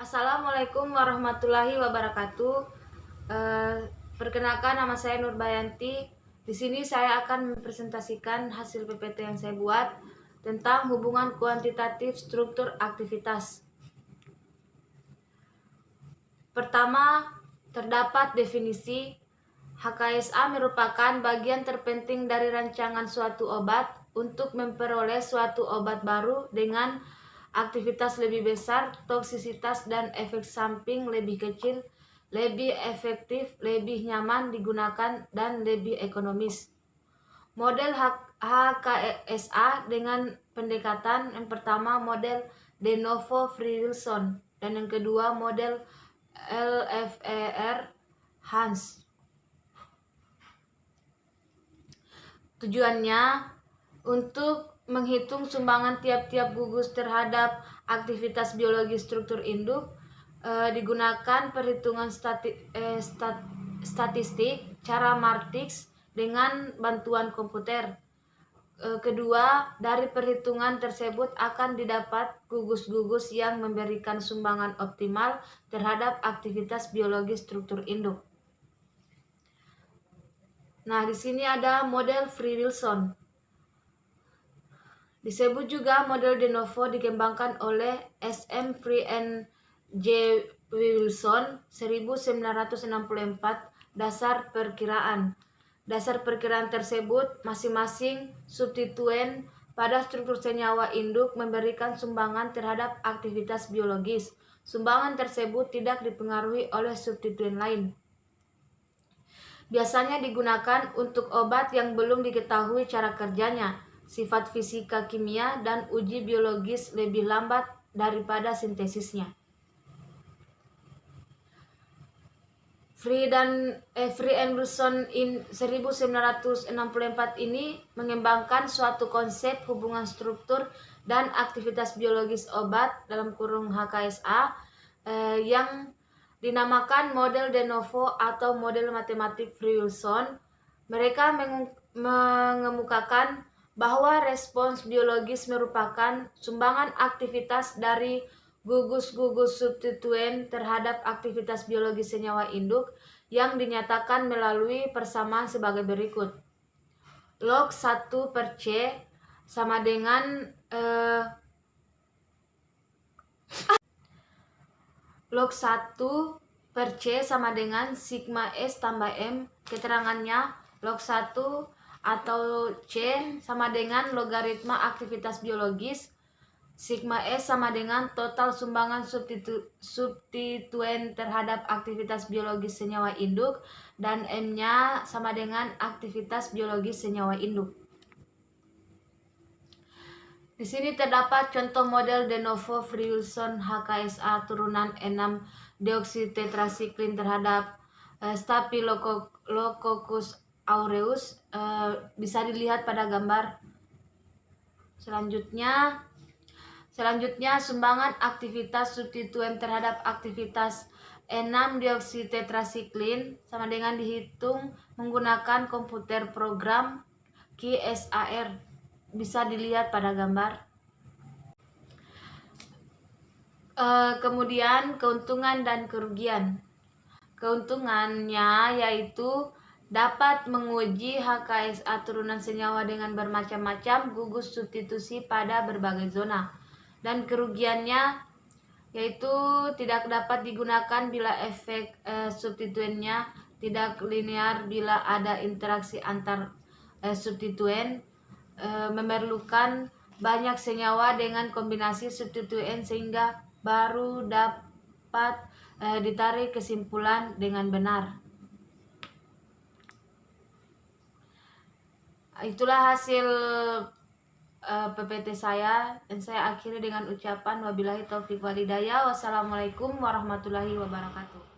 Assalamualaikum warahmatullahi wabarakatuh. Perkenalkan, nama saya Nurbayanti. Di sini saya akan mempresentasikan hasil PPT yang saya buat tentang hubungan kuantitatif struktur aktivitas. Pertama, terdapat definisi. HKSA merupakan bagian terpenting dari rancangan suatu obat untuk memperoleh suatu obat baru dengan aktivitas lebih besar, toksisitas dan efek samping lebih kecil, lebih efektif, lebih nyaman digunakan, dan lebih ekonomis. Model HKSA dengan pendekatan yang pertama model de novo Free-Wilson dan yang kedua model LFER Hans. Tujuannya untuk menghitung sumbangan tiap-tiap gugus terhadap aktivitas biologi struktur induk. Digunakan perhitungan statistik cara matriks dengan bantuan komputer. Kedua, dari perhitungan tersebut akan didapat gugus-gugus yang memberikan sumbangan optimal terhadap aktivitas biologi struktur induk. Nah, di sini ada model Free-Wilson. Disebut juga model de novo dikembangkan oleh S.M. Free and J. Wilson 1964. Dasar perkiraan. Dasar perkiraan tersebut masing-masing substituen pada struktur senyawa induk memberikan sumbangan terhadap aktivitas biologis. Sumbangan tersebut tidak dipengaruhi oleh substituen lain. Biasanya digunakan untuk obat yang belum diketahui cara kerjanya, sifat fisika kimia, dan uji biologis lebih lambat daripada sintesisnya. Free and Wilson in 1964 ini mengembangkan suatu konsep hubungan struktur dan aktivitas biologis obat (HKSA) yang dinamakan model de novo atau model matematik Free-Wilson. Mereka mengemukakan bahwa respons biologis merupakan sumbangan aktivitas dari gugus-gugus substituen terhadap aktivitas biologi senyawa induk yang dinyatakan melalui persamaan sebagai berikut. Log 1 per C sama dengan log 1 per C sama dengan sigma S tambah M. Keterangannya, log 1 atau C sama dengan logaritma aktivitas biologis. Sigma S sama dengan total sumbangan substituen terhadap aktivitas biologis senyawa induk, dan M-nya sama dengan aktivitas biologis senyawa induk. Di sini terdapat contoh model de novo Free-Wilson HKSA turunan 6-deoksitetrasiklin terhadap Staphylococcus aureus. Bisa dilihat pada gambar selanjutnya sumbangan aktivitas substituen terhadap aktivitas 6-deoksitetrasiklin sama dengan dihitung menggunakan komputer program QSAR. Bisa dilihat pada gambar. Kemudian keuntungan dan kerugian. Keuntungannya yaitu dapat menguji HKSA turunan senyawa dengan bermacam-macam gugus substitusi pada berbagai zona. Dan kerugiannya yaitu tidak dapat digunakan bila efek substituennya tidak linear, bila ada interaksi antar substituen, memerlukan banyak senyawa dengan kombinasi substituen sehingga baru dapat ditarik kesimpulan dengan benar. Itulah hasil PPT saya, dan saya akhiri dengan ucapan wabillahi taufiq walhidayah. Wassalamualaikum warahmatullahi wabarakatuh.